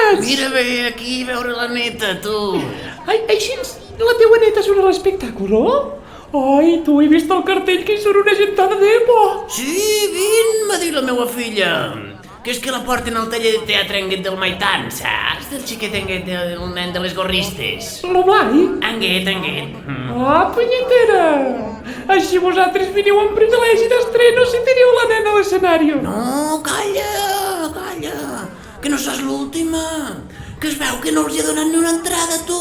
bones! Mira bé, aquí, veure la neta, tu. Ai, així la teua neta surt a l'espectacle? Ai, tu, he vist el cartell que hi surt una gentada d'emo. Sí, vin, m'ha dit la meva filla. Que és que la porten al taller de teatre Anguet del Maitan, saps? Del xiquet Anguet, del nen de les gorristes. La Blai? Anguet. Ah, punyetera! Així vosaltres veniu amb privilegi d'estreno si teniu la nena a l'escenari. No, calla, que no saps l'última. Que es veu que no els hi ha donat ni una entrada, tu.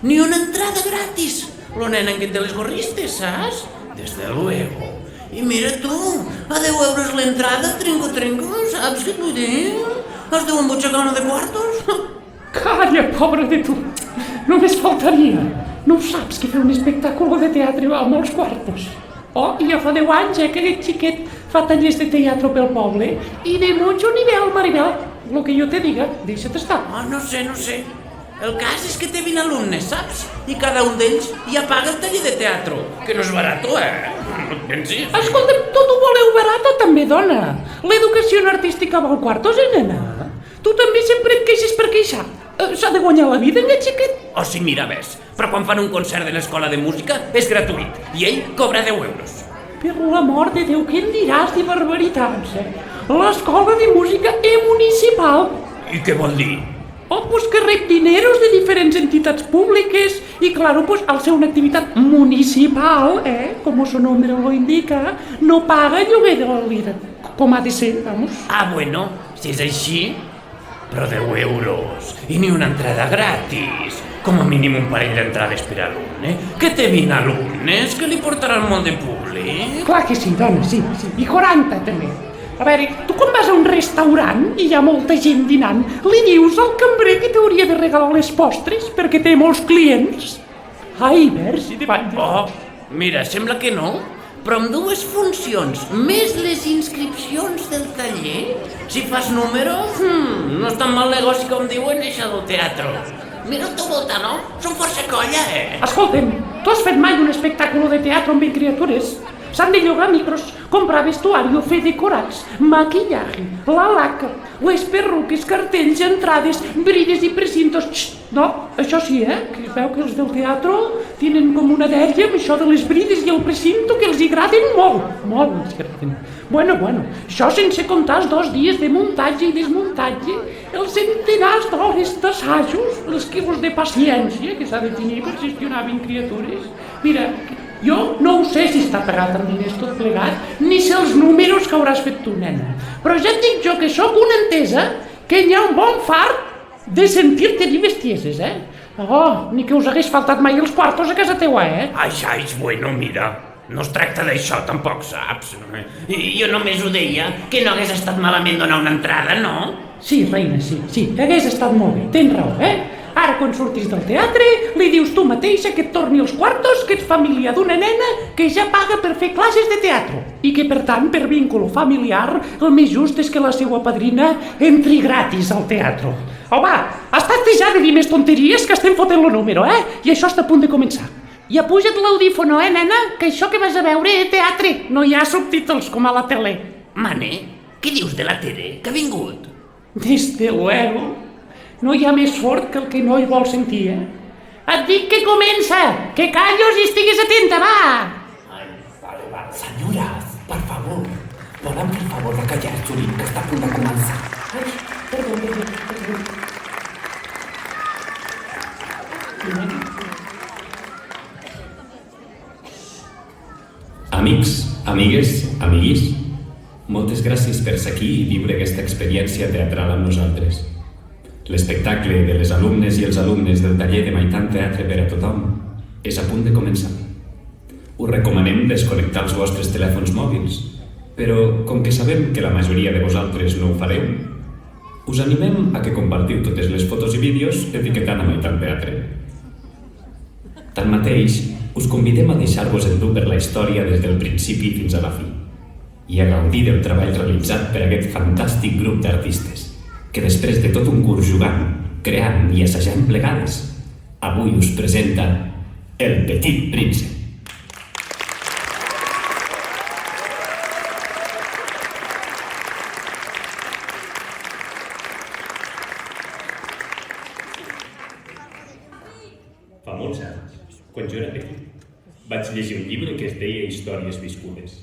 Ni una entrada gratis. Lo nen Anguet de les gorristes, saps? Desde luego. I mira tu, a 10 euros l'entrada, trinco, saps què et vull dir? Es deuen butxacar una de quartos? Calla, pobra de tu. Només faltaria. No saps que fer un espectacle de teatre va a molts quartos. Oh, i ja fa 10 anys, que aquest xiquet fa tallers de teatre pel poble i de mucho nivel, Maribel. Lo que jo te diga, deixa't estar. Oh, no sé. El cas és que té 20 alumnes, saps? I cada un d'ells ja paga el taller de teatre, que no és barat, No et pensis. Escolta'm, tot ho voleu barat o també, dona? L'educació artística val quartos, nena? Tu també sempre et queixes per queixar. S'ha de guanyar la vida, aquest xiquet? Oh, sí, mira, ves, però quan fan un concert de l'escola de música és gratuït i ell cobra 10 euros. Per l'amor de Déu, què em diràs de barbaritats, L'escola de música és municipal. I què vol dir? Oh, pues que rep dineros de diferents entitats públiques y claro, pues al ser una activitat municipal, como su nombre lo indica, no paga lloguer de la lira, com ha de ser, vamos. Ah, bueno, si és així, però 10 euros i ni una entrada gratis. Com a mínim un parell d'entrades per alumne. Que té 20 alumnes, que li portaran molt de públic. Clar que sí, dona, sí, i 40 també. A veure, tu quan vas a un restaurant i hi ha molta gent dinant, li dius al cambrer que t'hauria de regalar les postres perquè té molts clients? Ai, versi de bany. Oh, mira, sembla que no, però amb 2 funcions, més les inscripcions del taller, si fas número, no és tan mal negoci com diuen això del teatre. Mira al teu voltant, no? Són força colla, Escolta'm, tu has fet mai un espectacle de teatre amb 20 criatures? S'han de llogar micros, comprar vestuari, fer decorats, maquillaje, la laca, les perruques, cartells, entrades, brides i precintos. No, això sí, que es veu que els del teatre tenen com una dèria amb això de les brides i el precinto que els agraden molt els agraden. Bueno, això sense comptar els 2 dies de muntatge i desmuntatge, els centenars d'hores d'assajos, els quilos de paciència que s'ha de tenir per gestionar 20 criatures. Mira, jo no ho sé si està pagat amb diners tot plegat, ni sé els números que hauràs fet tu, nena. Però ja et dic jo que sóc una entesa que hi ha un bon fart de sentir-te dir bestieses, Oh, ni que us hagués faltat mai els quartos a casa teua, Ai, bueno, mira, no es tracta d'això tampoc, saps? Jo només ho deia, que no hagués estat malament donar una entrada, no? Sí, reina, sí, hagués estat molt bé, tens raó, Ara, quan surtis del teatre, li dius tu mateixa que et torni els quartos, que ets família d'una nena que ja paga per fer classes de teatre i que, per tant, per vínculo familiar, el més just és que la seva padrina entri gratis al teatre. Home, estat ja de dir més tonteries que estem fotent el número, I això està a punt de començar. I apuja't l'audífono, nena, que això que vas a veure és teatre, no hi ha subtítols com a la tele. Mane, què dius de la Tere, que ha vingut? Desde luego. No hi ha més fort que el que no hi vol sentir, Et dic que comença, que callos i estigues atenta, va! Ai, vale, senyores, per favor, volen fer el favor de callar, Juli, que està a punt de començar. Ai, perdó. Amics, amigues, amiguis, moltes gràcies per ser aquí i viure aquesta experiència teatral amb nosaltres. L'espectacle de les alumnes i els alumnes del taller de Maitan Teatre per a tothom és a punt de començar. Us recomanem desconnectar els vostres telèfons mòbils, però com que sabem que la majoria de vosaltres no ho fareu, us animem a que compartiu totes les fotos i vídeos etiquetant a Maitan Teatre. Tanmateix, us convidem a deixar-vos endur per la història des del principi fins a la fi i a gaudir del treball realitzat per aquest fantàstic grup d'artistes que després de tot un curs jugant, creant i assajant plegades, avui us presenta El Petit Príncep. Quan jo era petit, vaig llegir un llibre que es deia Històries viscudes.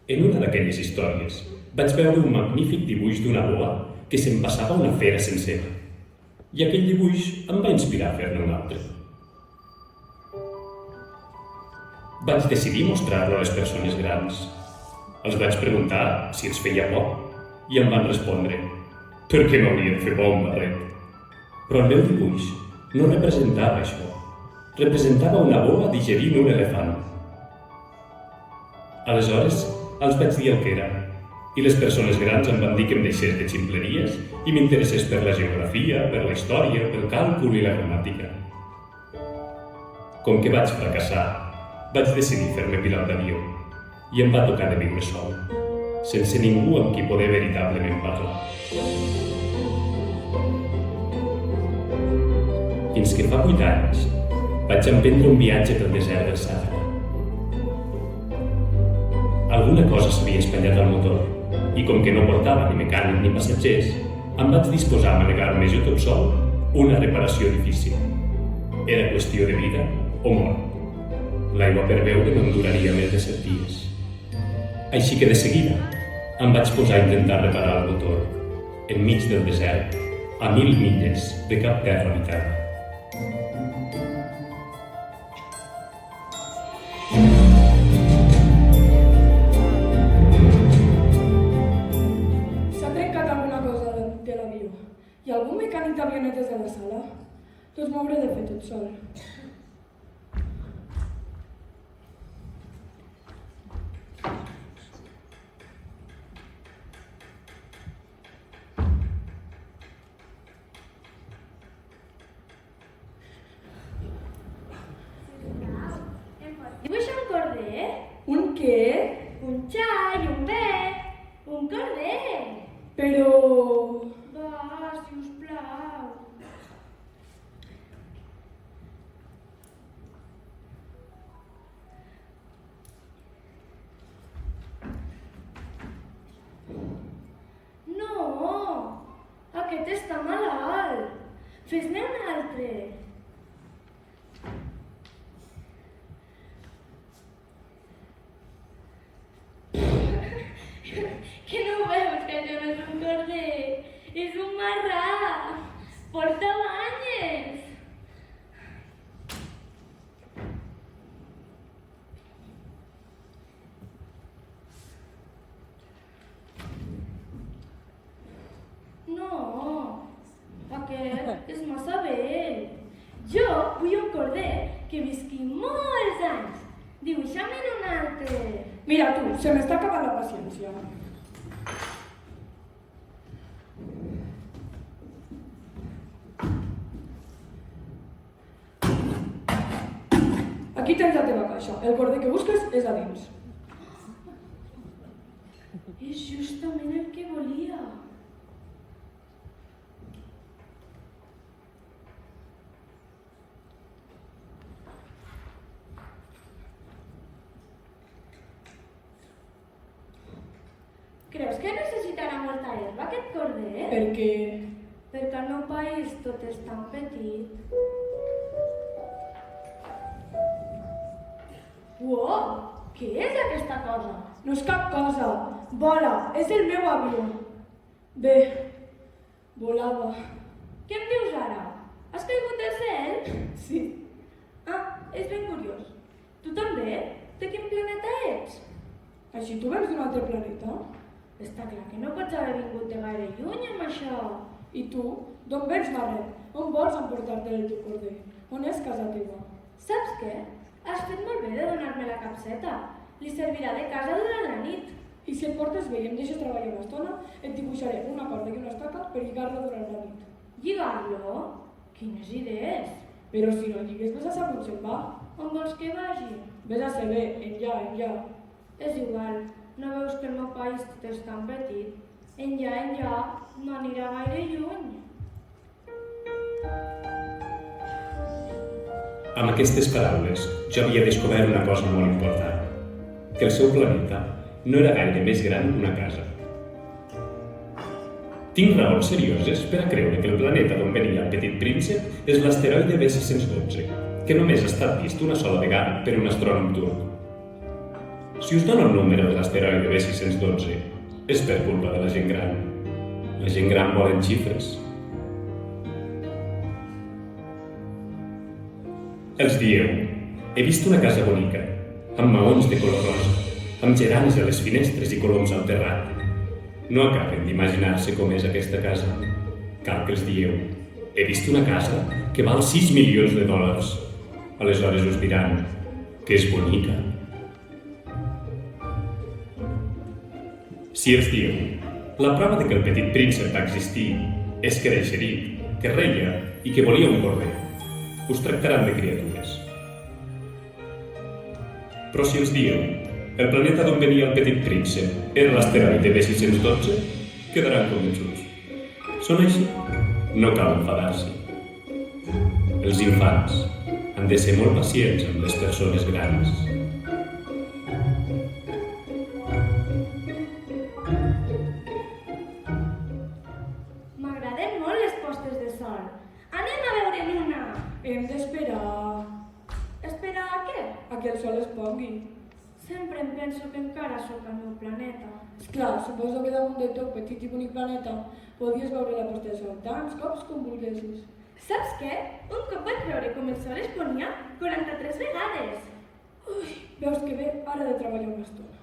En una d'aquelles històries vaig veure un magnífic dibuix d'una boa que se'n passava una fera sencera. I aquell dibuix em va inspirar a fer-ne un altre. Vaig decidir mostrar-lo a les persones grans. Els vaig preguntar si els feia por i em van respondre «Per què m'hauria de fer por un barret?» Però el meu dibuix no representava això. Representava una boa digerint un elefant. Aleshores, els vaig dir el que era, i les persones grans em van dir que em deixés de ximpleries i m'interessés per la geografia, per la història, pel càlcul i la gramàtica. Com que vaig fracassar, vaig decidir fer-me pilot d'avió i em va tocar de viure sol, sense ningú amb qui poder veritablement parlar. Fins que fa 8 anys vaig emprendre un viatge pel desert del Sàhara. Alguna cosa s'havia espatllat al motor i com que no portava ni mecànic ni passatgers, em vaig disposar a manegar-me jo tot sol una reparació difícil. Era qüestió de vida o mort. L'aigua per beure no em duraria més de 7 dies. Així que de seguida em vaig posar a intentar reparar el motor, enmig del desert, a 1000 milles de cap terra habitada. S'ha trencat alguna cosa de l'avió. Hi ha algun mecànic d'avionetes a la sala? Doncs m'ho hauré de fer tot sol. Dibuixa un corder, Un què? un xai, un bec, un corder. Però... Va, sisplau. No, aquest està malalt. Fes-ne un altre. Que no veus que això no és un corder? És un marrà! Porta banyes! No, aquest és massa vell. Jo vull un corder que visqui molts anys. Dibuixa'm-en un altre. Mira tu, se m'està acabant la paciència. Aquí tens la teva caixa. El corder que busques és a dins. És justament el que volia. Creus que necessitarà molta herba aquest corder? Perquè... Perquè al meu país tot és tan petit. Uau! Què és aquesta cosa? no és cap cosa. Vola, és el meu avió. Bé, volava. Què em dius ara? Has caigut del cel? Sí. Ah, és ben curiós. Tu també? De quin planeta ets? Així tu vens d'un altre planeta? Està clar que no pots haver vingut de gaire lluny amb això. I tu? D'on vens, Marret? On vols emportar-te el teu corder? On és casa teva? Saps què? Has fet molt bé de donar-me la capseta. Li servirà de casa durant la nit. I si et portes bé i em deixes treballar una estona, et dibuixaré una corda i una estaca per lligar-lo durant la nit. Lligar-lo? Quines idees! Però si no lligues, vés a saber on se'n va. On vols que vagi? Vés a saber, enllà, enllà. És igual, no veus que el meu país tot és tan petit? Enllà, no anirà gaire lluny. Amb aquestes paraules, jo havia descobert una cosa molt important, que el seu planeta no era gaire més gran que una casa. Tinc raons serioses per a creure que el planeta d'on venia el petit príncep és l'asteroide B612, que només ha estat vist una sola vegada per un astrònom turc. Si us dono el número de l'asteroide B612, és per culpa de la gent gran. La gent gran volen xifres. Els dieu, he vist una casa bonica, amb maons de color rosa, amb geranis a les finestres i coloms al terrat. No acaben d'imaginar-se com és aquesta casa. Cal que els dieu, he vist una casa que val 6 milions de dòlars. Aleshores us diran que és bonica. Si els dieu, la prova de que el petit príncep va existir és que era eixerit, que reia i que volia un corder. Us tractaran de criatures. Però si els dieu, el planeta d'on venia el petit príncep era l'asteroide B612, quedaran convençuts. Són així? No cal enfadar-se. Els infants han de ser molt pacients amb les persones grans. M'agraden molt les postes de sol. Anem a veure'n una. Hem d'esperar Espera a què? a que el sol es pongui. Sempre em penso que encara sóc al meu planeta. Esclar, suposo que damunt de tot petit i bonic planeta podies veure la posta de sol tants cops com volguessis. Saps què? Un cop vaig veure com el sol es ponia 43 vegades. Ui, veus que bé, ara he de treballar una estona.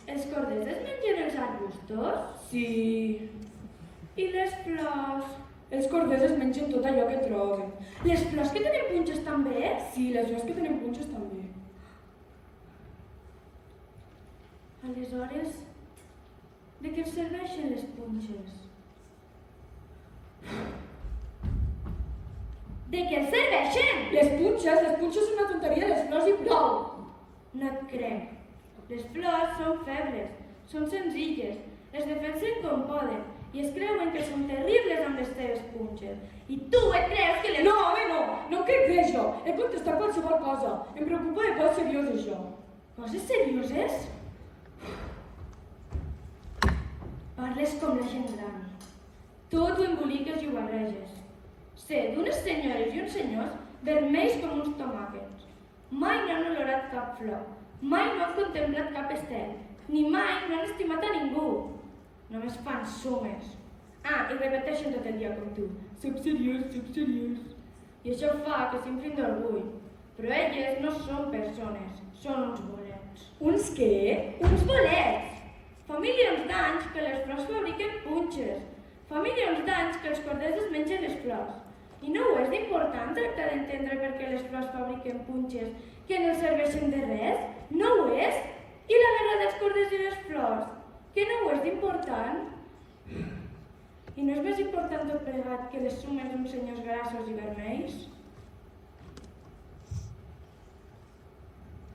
Els corders es mengen els arbustos? Sí, I les flors? els corders es mengen tot allò que troben. Les flors que tenen punxes també? Sí, les flors que tenen punxes també. Aleshores, de què serveixen les punxes? De què serveixen? Les punxes són una tonteria, les flors i prou. No et crec. Les flors són febles, són senzilles, es defensen com poden i es creuen que són terribles amb les teves punxes. I tu et creus que les... No, home, no! No em crec bé, això. He contestat qualsevol cosa. Em preocupa de coses serioses, això. Coses serioses? Parles com la gent gran. Tot ho emboliques i ho barreges. Sé d'unes senyores i uns senyors vermells com uns tomàquets. Mai no han olorat cap flor, mai no han contemplat cap estel, ni mai no han estimat a ningú. Només fan sumes. Ah, i repeteixen tot el dia com tu. Soc seriós, soc seriós. I això fa que s'inflin d'orgull. Però elles no són persones, són uns bolets. Uns què? Uns bolets! Fa milions d'anys que les flors fabriquen punxes. Fa milions d'anys que els corders es mengen les flors. I no ho és d'important tractar d'entendre per què les flors fabriquen punxes que no serveixen de res? No ho és? I la guerra dels corders i les flors? Que no ho és d'important? I no és més important tot plegat que les sumes d'uns senyors grassos i vermells?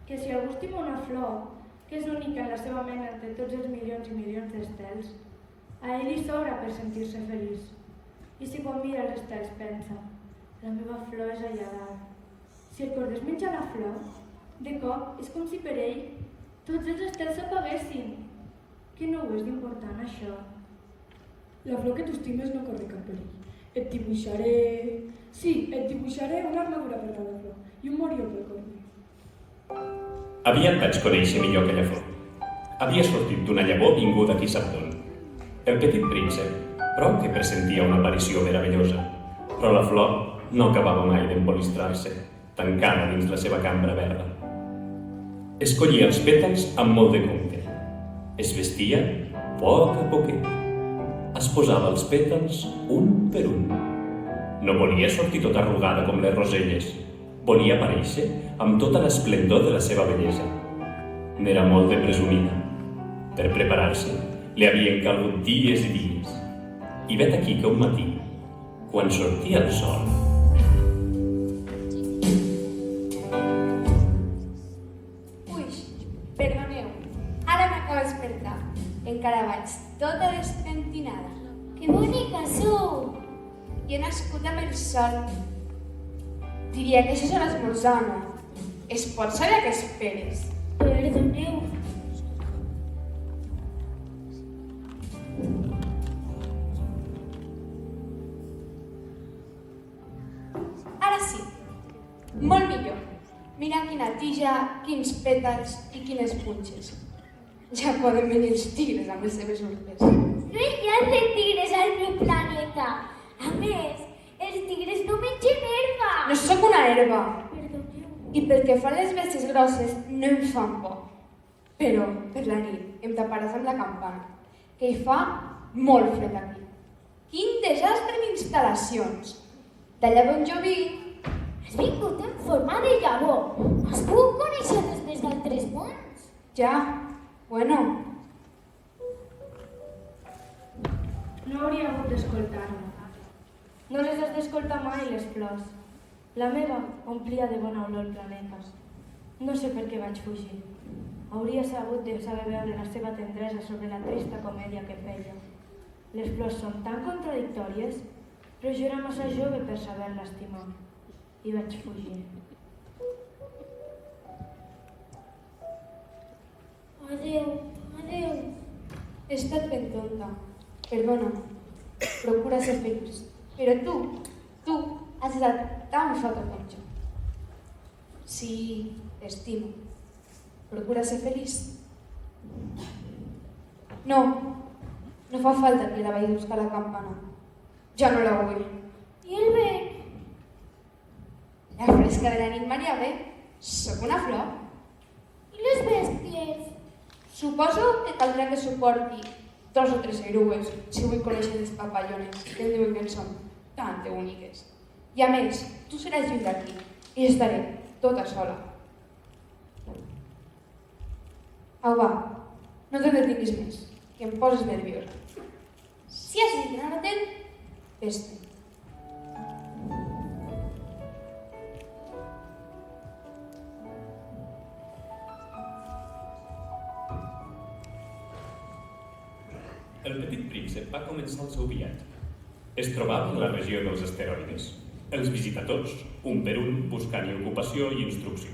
Que si algú estima una flor, que és única en la seva mena entre tots els milions i milions d'estels, a ell li sobra per sentir-se feliç. I si quan mira els estels pensa, la meva flor és allà dalt. Si el corder es menja la flor, de cop és com si per ell tots els estels s'apaguessin. Que no ho és d'important, això? La flor que tu estimes no corre cap perill. Et dibuixaré... Sí, et dibuixaré una armadura per cada flor i un morió pel corder. Aviat vaig conèixer millor aquella flor. Havia sortit d'una llavor vinguda qui sap d'on. El petit príncep, prou que pressentia una aparició meravellosa, però la flor no acabava mai d'embolistrar-se, tancada dins la seva cambra verda. Escollia els pètals amb molt de compte. Es vestia poc a poquet. Es posava els pètals un per un. No volia sortir tota arrugada com les roselles. Volia aparèixer amb tota l'esplendor de la seva bellesa. N'era molt de presumida. Per preparar-se, li havien calgut dies i dies. I vet aquí que un matí, quan sortia el sol... Ui, perdoneu, ara m'acabo de despertar. Encara vaig tota despentinada. Que bonica sou! I he nascut amb el sol. Diria que això és l'esmorzar, no? Es pot saber a què esperes? Perdoneu. Mira quina tija, quins pètals i quines punxes. Ja poden venir els tigres amb les seves urpes. No hi ha de tigres al meu planeta. A més, els tigres no mengen herba. No sóc una herba. Perdoneu. I pel que fa a les bèsties grosses, no em fan por. Però, per la nit, em taparàs amb la campana, que hi fa molt fred aquí. Quin desastre d'instal·lacions! D'allà on jo vinc... Has vingut en forma de llavor. Has pogut conèixer des d'altres mons. Ja, bueno... No hauria hagut d'escoltar-me. No les has d'escoltar mai, les flors. La meva omplia de bona olor el planeta. No sé per què vaig fugir. Hauria sabut de saber veure la seva tendresa sobre la trista comèdia que feia. Les flors són tan contradictòries, però jo era massa jove per saber-la estimar. I vaig fugir. Adéu, adéu. He estat ben tonta. Perdona. Procura ser feliç. Però tu has estat tan sota com jo. Sí, t'estimo. Procura ser feliç. No fa falta que la vagi a buscar a la campana. Ja no la vull. I el vent? La fresca de la nit m'aria bé. Sóc una flor. I les bèsties? Suposo que caldrà que suporti 2 o 3 erugues si vull conèixer les papallones que em diuen que en són tan úniques. I a més, tu seràs lluny d'aquí i estaré tota sola. Au, va, no te detinguis més, que em poses nerviosa. Si has dit anar-te'n, vés-te. El petit príncep va començar el seu viatge. Es trobava en la regió dels asteroides. Els visitadors, un per un, buscant-hi ocupació i instrucció.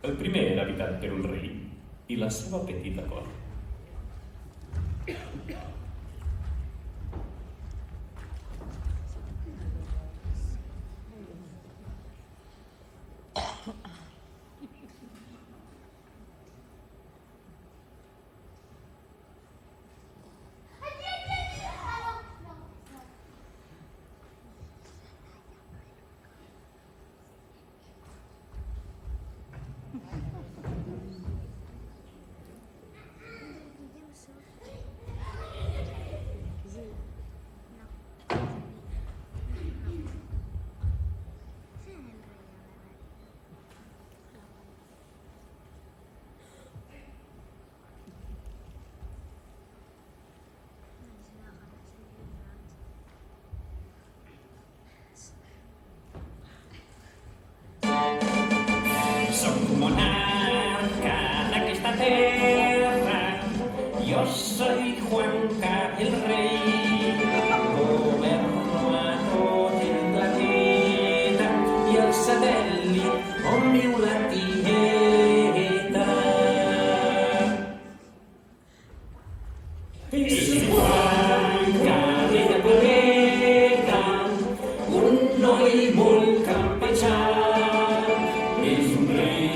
El primer era habitat per un rei i la seva petita cort. Yo soy Juanca el Rey, governo a tot el planeta i el satèl·lit on viu la tieta. És Juanca de Capablanca, un noi molt campejat, és un rei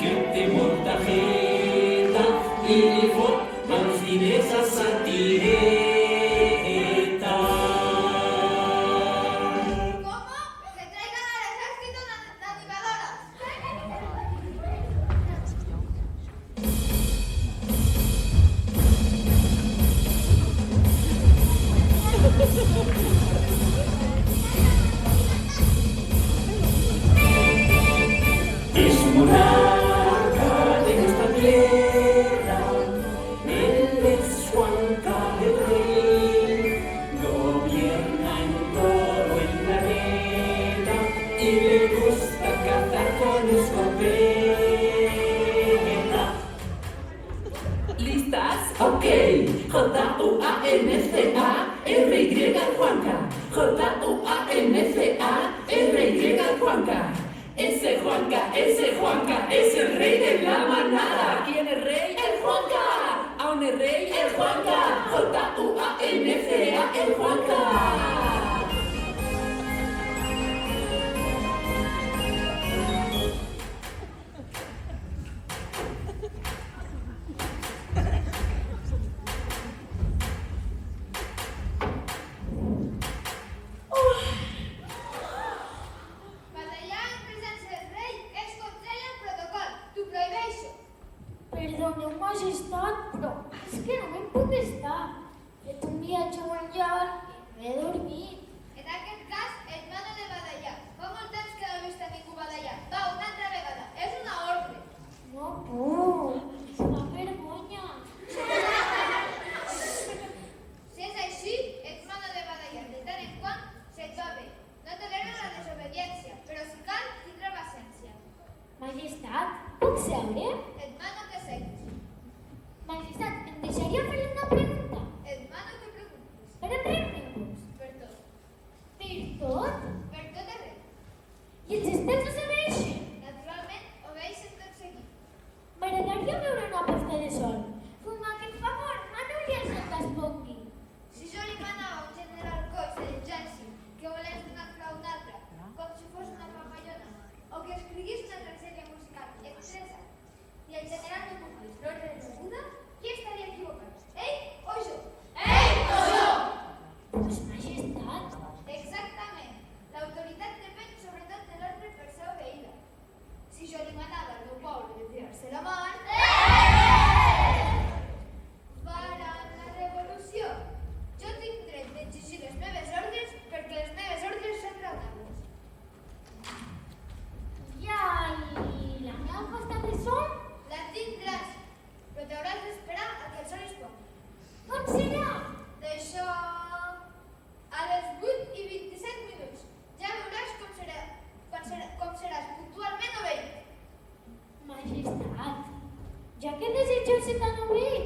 que té molta jeta i li fot els diners a sa tireta. ¿Cómo? ¡Que traigan al ejército de animadoras! Es monarca de esta tierra, él es Juanca el Rey, gobierna en todo el planeta y le gusta cazar con escopeta. ¿Listas? Ok. Juanca, R-Y Juanca, Juanca, R-Y Juanca. Ese Juanca es el rey de la manada. ¿Quién es rey? El Juanca. ¿Aún es rey? El Juanca. Juanca, el Juanca. Majestat, puc seure? Et mano que seguis. Majestat, em deixaria fer una pregunta? Et mano que preguntes. Per a res-me'n-vos? Per tot. Per tot? Per tot arreu. I els estels us obeixen? Naturalment, obeixen tot seguit. M'agradaria veure una posta de sol. Fuma aquest favor, Manoli el sol que es pongui. Si jo li manava a un general coix de l'exèrcit que volés donar-la a un altre, com si fos una papallona, o que escrigués una tragèdia musical expressa, i el general no complís l'ordre de rebuda, qui estaria equivocat? Ell o jo? Ell o jo! Pues majestat. Exactament. L'autoritat depèn sobretot de l'ordre per ser obeïda. Si jo li manava al meu poble de tirar-se la mar... Faran la revolució. Jo tinc dret d'exigir les meves ordres perquè les meves ordres són raonables. Ja, i la meva posta de sol? La tindràs, però t'hauràs d'esperar a que el sol es pongui. On serà? D'això... a les 8:27. Ja veuràs com seràs puntualment obeït. Majestat, ja que desitgeu ser tan obeït,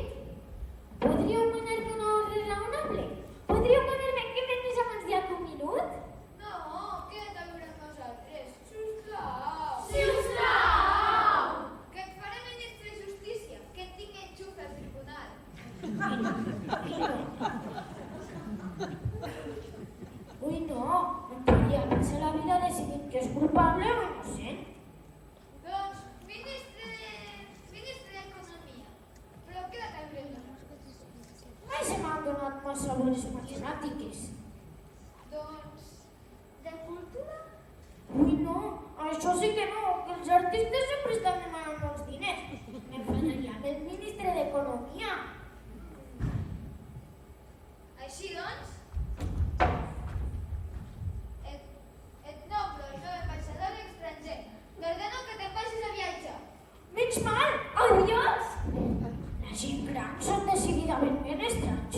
podríeu manar-me una ordre raonable? Podríeu manar-me que venís abans d'algun minut? No, queda't a viure amb nosaltres. Sisplau. Sisplau! Que et faré ministre de justícia, que et tinc enxuf al tribunal. Ui, no, em podria passar la vida decidint que és culpable o innocent. Doncs, ministre d'Economia. Però queda't a viure amb nosaltres. Mai se m'han donat massa bones matemàtiques. Doncs, de cultura? Ui, no, això sí que no, que els artistes sempre estan demanant molts diners. M'enfadaria del ministre d'Economia. Així doncs, et nombro el meu ambaixador a l'estranger. T'ordeno que te'n vagis a viatjar. Menys mal, adiós! La gent gran són decididament ben estranys.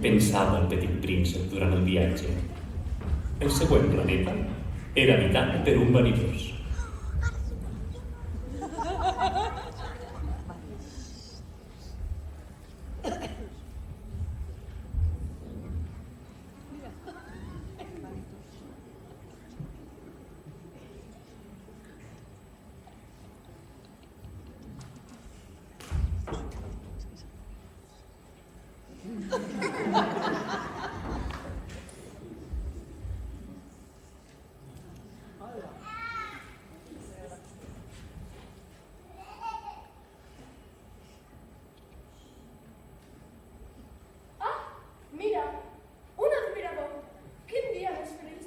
Pensava el petit príncep durant el viatge. El següent planeta era habitat per un vanitós. Mira, un admirador. Quin dia més feliç.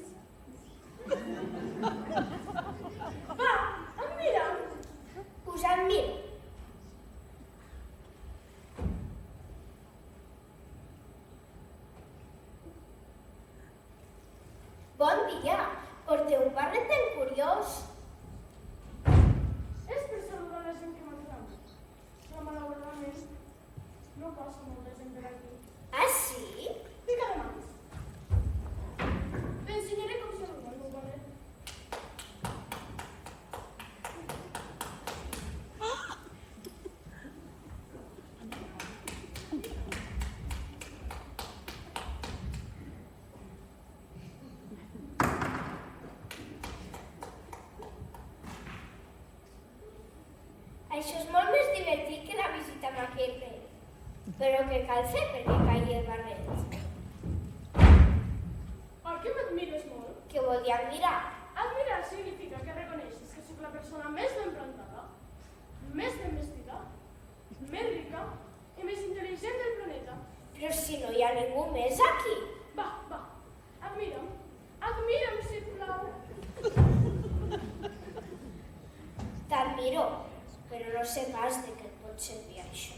Va, admira'm. Us admiro. Bon dia, porteu un barret tan curiós. És per saludar la gent que m'ha trobat. Però malauradament no passa molta gent per aquí. Ah, sí? Fica de mans. T'ensenyaré com saludar el meu barret. Això és molt més divertit que la visita amb aquell rei. Però què cal fer perquè caigui el barret? El que m'admires molt? Què vol dir admirar? Admirar significa que reconeixes que sóc la persona més ben plantada, més ben vestida, més rica i més intel·ligent del planeta. Però si no hi ha ningú més aquí. Va, admira'm. Admira'm, sisplau. T'admiro, però no sé pas de què et pot servir això.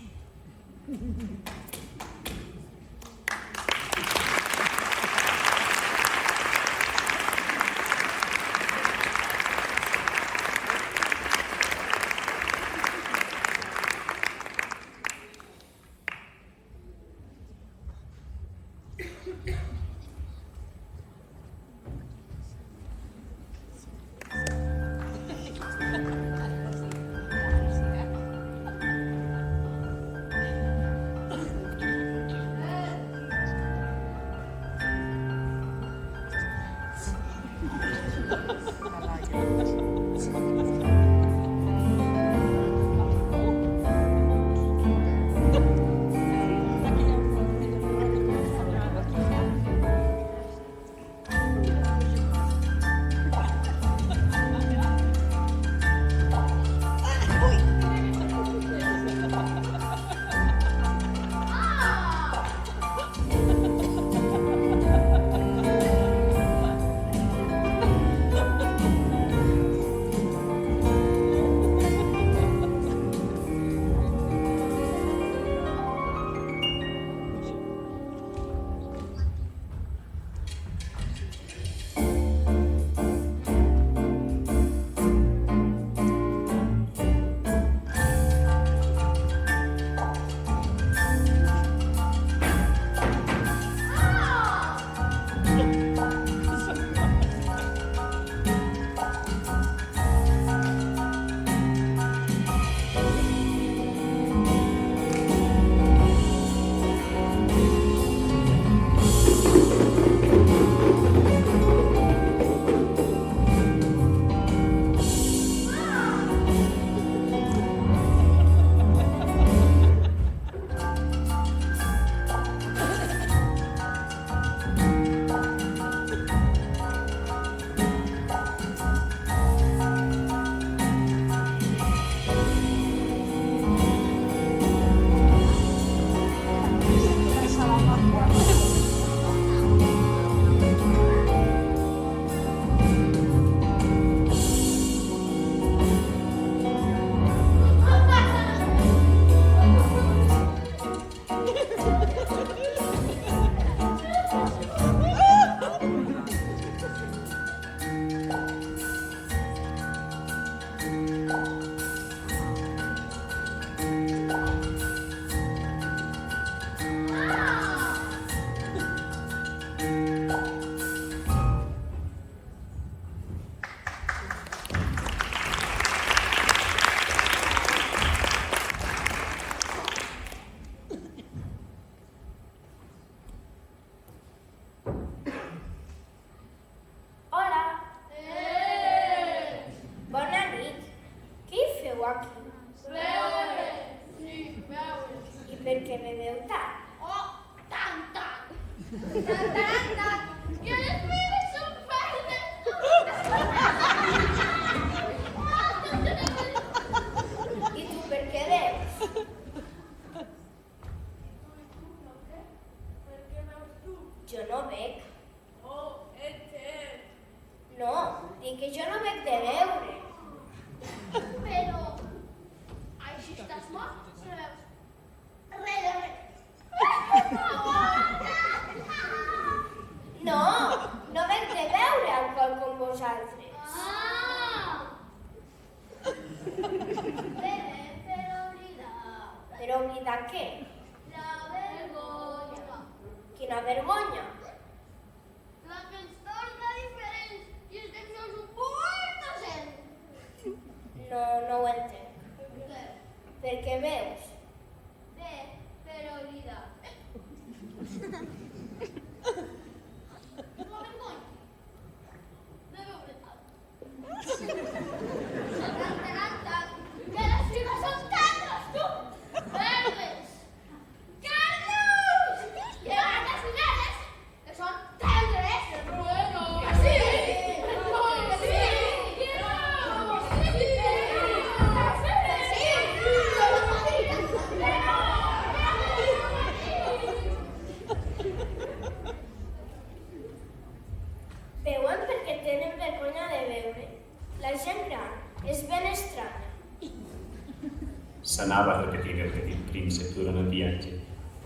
S'anava repetint el petit príncep durant el viatge,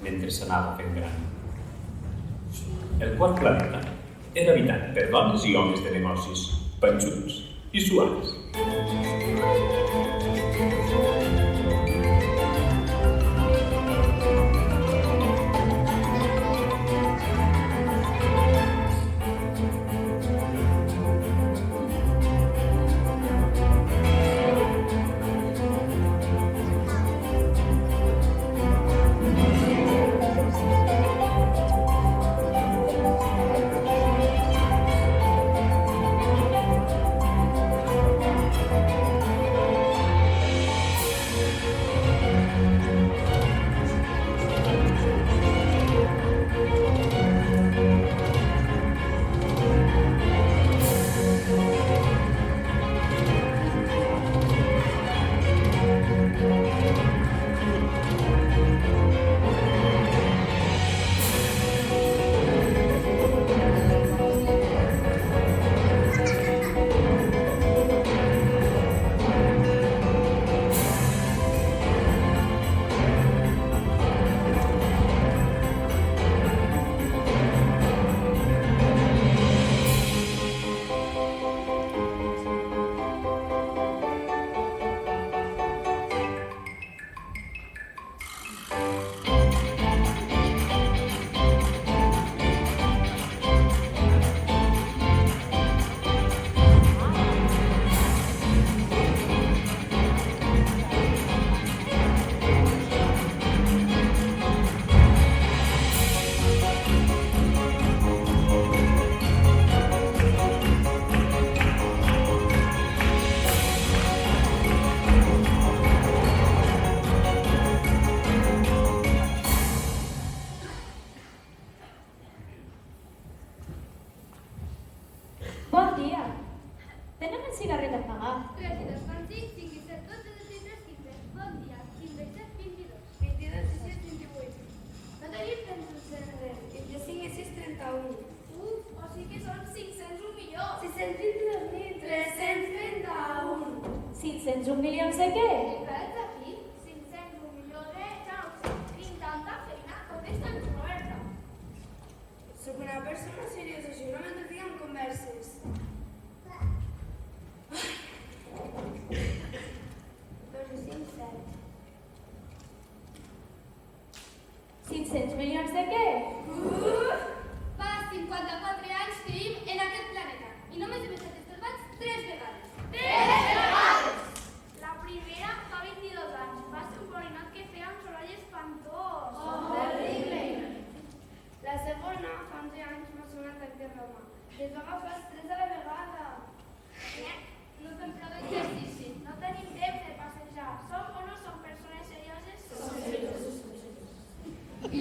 mentre s'anava fent gran. El quart planeta era habitat per dones i homes de negocis, panxuts i suaus.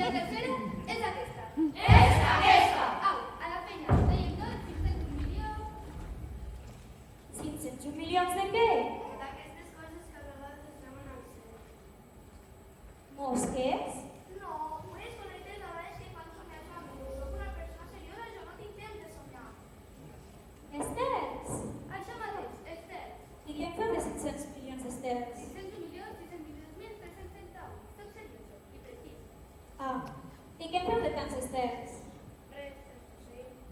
la tercera és aquesta. És aquesta! Au, a la feina, tenim tot 501 milions. 501 milions de què? D'aquestes coses que a vegades es veuen al cel. Mosques? No, unes conetes a vegades que fan somiar a mi. Soc una persona seriosa, jo no tinc temps de somiar. Estels? Això mateix, Esther. I què en feu de 500 milions d'estels? 600 milions, 622.331. Soc seriosa i precís. Ah, i què en feu de tants estels? Res,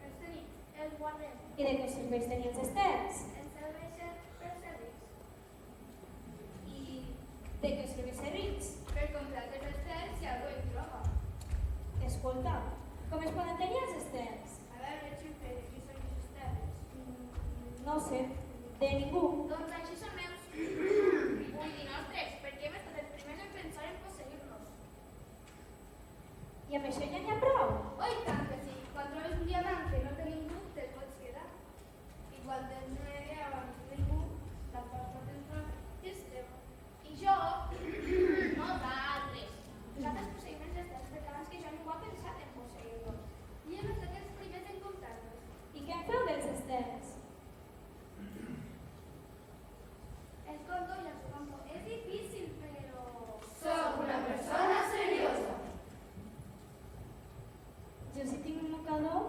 els tenim, els guardem. I de què us serveix tenir els estels? Ens serveixen per serveis. I de què us serveix ser rics? Per comprar els estels si algú en troba. Escolta, com es poden tenir els estels? A veure, xifre, de qui són els estels? No ho sé, de ningú. Doncs així són meus. Vull dir nostres, perquè hem estat els primers en pensar en posseir-los. I amb això ja n'hi ha prou? Oh, i tant que sí. Quan trobes un diamant que no té ningú, te'l pots quedar. I quan tens una idea abans de ningú, tampoc pots entrar i és teu. I jo, nosaltres. Nosaltres posseïm els estels perquè abans que jo ningú ha pensat en posseir-los. I hem estat els primers en comptar-los. I què en feu dels estels? Els conto i els conto. És difícil, però... Soc una persona seriosa. Jo si tinc un mocador,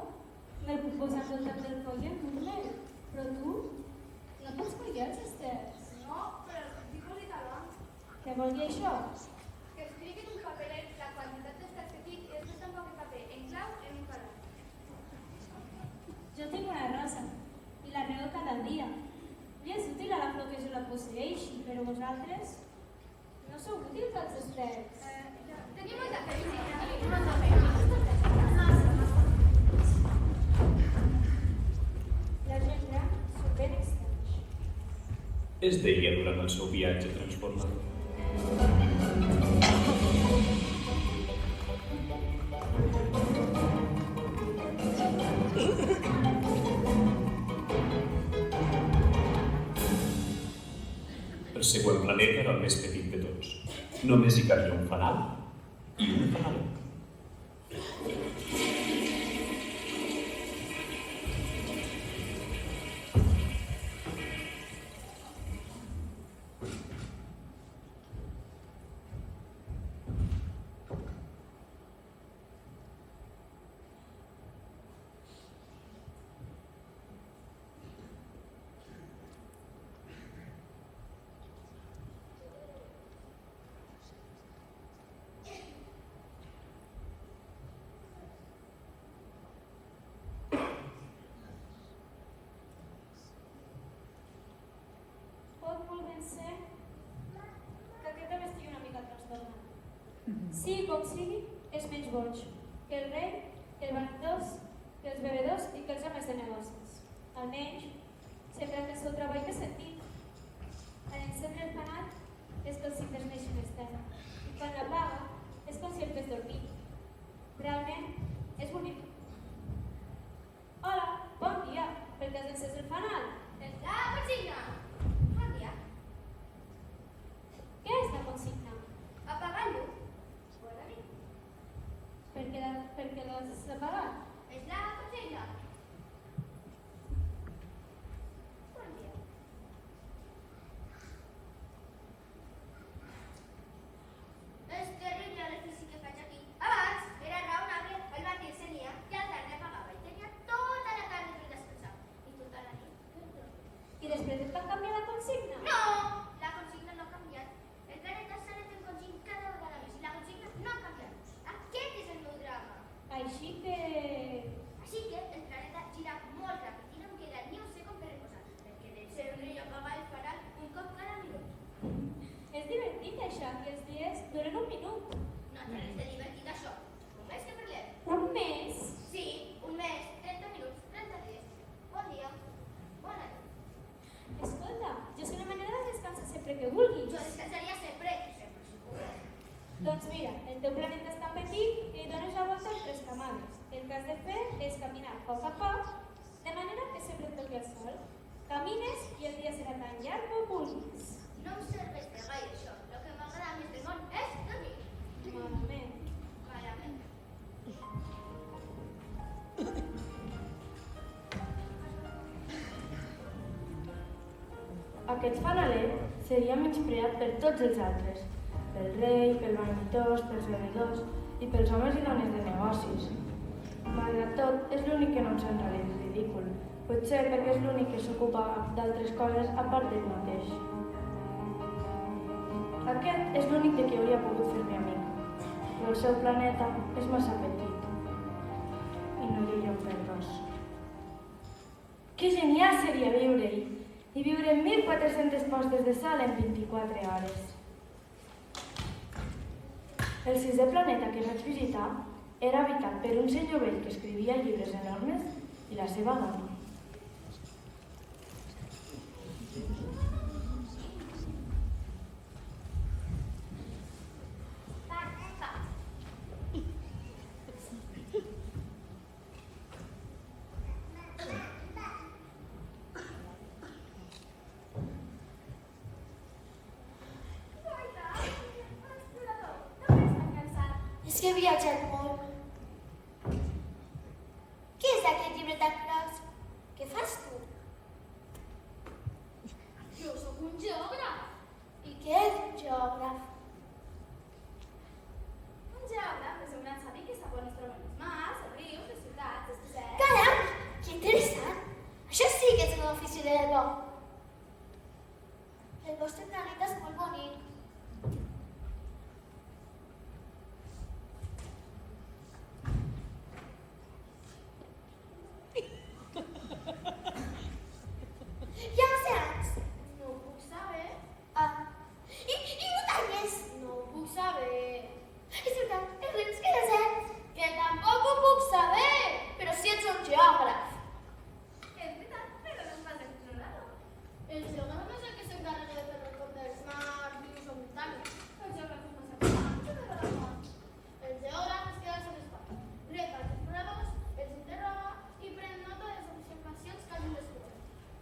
me'l puc posar al voltant del coll i endur-me'l. Però tu, no pots collir els estels. No, però els dic-los italians. Què vol dir això? Que escric en un paperet la quantitat d'estels que tinc i després tampoc el paper en clau en un calat. Jo tinc una rosa i la rego cada dia. I és útil a la flor que jo la posseeixi, però vosaltres no sou útils als estels. Tenim molta feina. Tenim molta feina. La gent gran són ben estranys. Es deia durant el seu viatge transformador. El següent planeta era el més petit de tots. Només hi cabia un fanal i un fanaler. Pot molt ben ser que aquest home estigui una mica trastornat. Sigui com sigui, és menys boig que el rei, que el vanitós, que els bevedors i que els homes de negocis. Almenys, sembla que el seu treball té sentit. A l'encendre el fanal és que els cims neixen estel. I quan l'apaga és com si el fes dormir. Realment, és bonic. Hola, bon dia. Per què has encès el fanal? És la consigna. Bon dia. Què és la consigna? Apagar el llum. Bona nit. Per què l'has apagat? És la consigna. Bon dia. És terrible l'edifici que faig aquí. Abans era raonable, el matí encenia i a la tarda apagava i tenia tota la tarda per descansar. I tota la nit per dormir. I després et van canviar la consigna? No! La consigna no ha canviat. El planeta s'ha anat encongint cada vegada més i la consigna no ha canviat. Aquest és el meu drama. Així que... Així que el planeta gira molt ràpid i no em queda ni un segon per reposar, perquè d'encendre i apagar el faral un cop cada minut. És divertit això, i els dies duren un minut. No té res de divertit això. Un mes que parlem. Un mes? Sí, un mes, 30 minuts, 30 dies. Bon dia. Bona nit. Escolta, jo sé una manera de descansar sempre que vulguis. Jo descansaria sempre, sempre si puc. Doncs mira, el teu planeta és tan petit que hi dones la volta en 3 camades. El que has de fer és caminar a poc, de manera que sempre et toqui el sol. Camines i el dia serà tan llarg com vulguis. No em serveix per gaire això. El que m'agrada més del món és dormir. Malament. Malament. Aquest fanaler seria menyspreat per tots els altres, pel rei, pel vanitós, pels venedors i pels homes i dones de negocis. Malgrat tot, és l'únic que no em sent res ridícul, potser perquè és l'únic que s'ocupa d'altres coses a part d'ell mateix. Aquest és l'únic de qui hauria pogut fer-me amic, però el seu planeta és massa petit i no hi ha lloc per dos. Que genial seria viure-hi i viure en 1.400 postes de sol en 24 hores. El sisè planeta que vaig visitar era habitat per un senyor vell que escrivia llibres enormes i la seva dona. És que he viatjat molt. Què és aquest llibre tan gros? Què fas tu? Jo sóc un geògraf. I què és un geògraf? Un geògraf és un gran savi que sap on es troben els mars, els rius, les ciutats, els deserts... Caram! Que interessant! Això sí que és un ofici de debò. El vostre planeta és molt bonic. Hi ha oceans? No ho puc saber. I muntanyes? No ho puc saber. I ciutats, i rius, i deserts? Que tampoc ho puc saber. Però si ets un geògraf. És veritat, però no em vas explorar-ho. El geògraf no és el que s'encarrega de fer el compte dels mars, rius o muntanyes. El geògraf és massa clar, què de la mar? El geògraf es queda sobre l'espai. Rep als exploradors, els interroga i pren nota de les observacions que hagin descobert.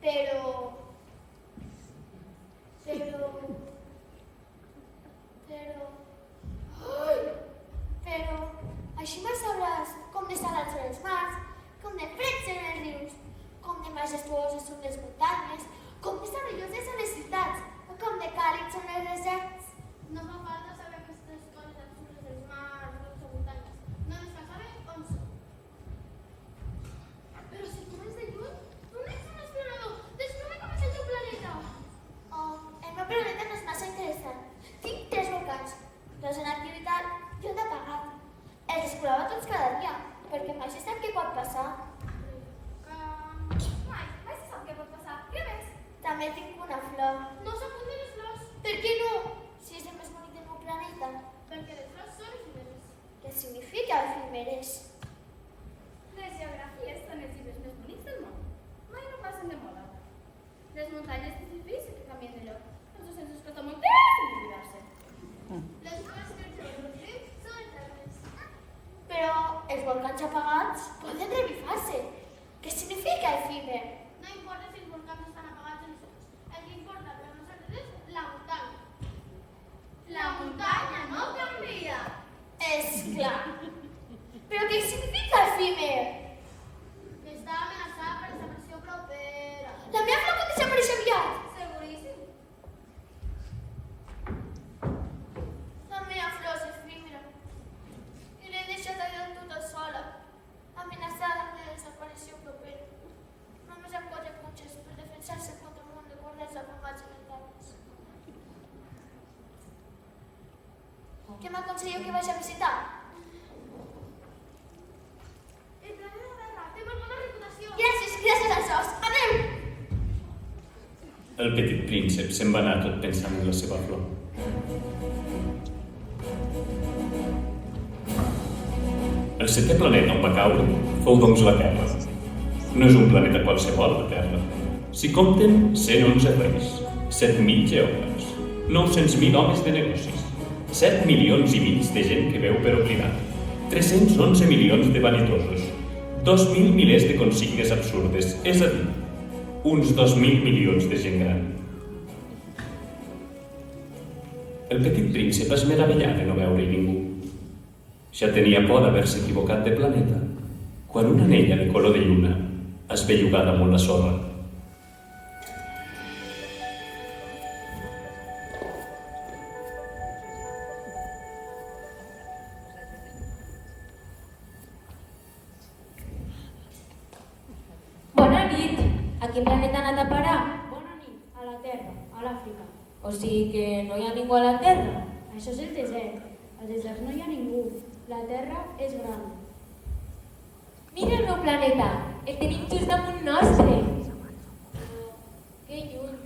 Però... així me sabràs com de salats són els mars, com de freds són els rius, com de majestuoses són les muntanyes, com de meravelloses són les ciutats, o com de càlids són els deserts. No fa falta saber aquestes coses absurdes dels mars, rius o muntanyes. Només cal saber on són. Però si tu vens de lluny, tu no ets un explorador. Descriu-me com és el teu planeta. El meu planeta no és massa interessant. Tinc 3 volcans, 2 en activitat i un apagat. Els explorava tots cada dia, perquè mai se sap què pot passar. Mai se sap què pot passar. Què més? També tinc una flor. No s'apunten les flors. Per què no? Si és el més bonic del meu planeta. Perquè les flors són efímeres. Què significa efímeres? Les geografies són els llibres més bonics del món. Mai no passen de moda. Les muntanyes és difícil que canvien de lloc. Els ocells es costa molt temps en oblidar-se. Les flors que els rius són eternes. Però els volcans apagats poden revifar-se. Què significa efímer? No importa si els volcans estan apagats o no. El que importa per nosaltres és la muntanya. La muntanya no canvia. És clar. Però què significa efímer? Que està amenaçada per desaparició propera. La meva flor pot desaparèixer aviat. Seguríssim. La meva flor és efímera. I l'he deixat allà tota sola, amenaçada de desaparició propera. Només amb 4 punxes per defensar-se contra un munt de corders apagats i mentals. Què m'aconselleu que vaig a visitar? El planeta Terra té molt bona reputació. Gràcies als os. Adéu! El petit príncep se'n va anar tot pensant en la seva flor. El 7è planeta on va caure fou doncs la Terra. No és un planeta qualsevol, la Terra. S'hi compten 111 reis, 7.000 geògrafs, 900.000 homes de negocis, 7 milions i mig de gent que veu per oblidat, 311 milions de vanitosos, 2.000 milers de consignes absurdes, és a dir, uns 2.000 milions de gent gran. El petit príncep es meravellà de no veure ningú. Ja tenia por d'haver-se equivocat de planeta, quan una anella de color de lluna es bellugà damunt la sorra. quin planeta ha anat a parar? Bona nit, a la Terra, a l'Àfrica. O sigui que no hi ha ningú a la Terra? Això és el desert. Al desert no hi ha ningú. La Terra és gran. Mira el meu planeta, el tenim just damunt nostre. Que lluny.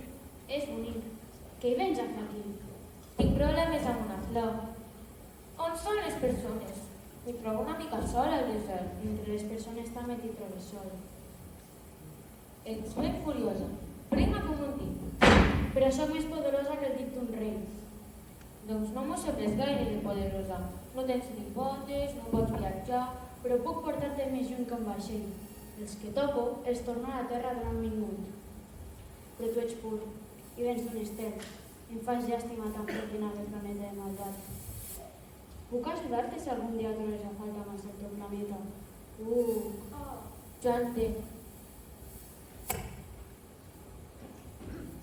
És bonic. Què hi vens a fer aquí? Tinc problemes amb una flor. On són les persones? M'hi trobo una mica sola al desert. Entre les persones també t'hi trobes sol. Ets ben curiosa. Prenga com un tip. Però sóc més poderosa que el dit d'un rei. Doncs no m'ho sembles gaire de poderosa. No tens ni botes, no pots viatjar, però puc portar-te més lluny que un vaixell. Els que toco els torno a la terra d'on han vingut. Però tu ets pur i vens d'un estel. Em fas llàstima tan propina del planeta de maldat. Puc ajudar-te si algun dia trobes a falta massa el teu planeta? Ja entenc.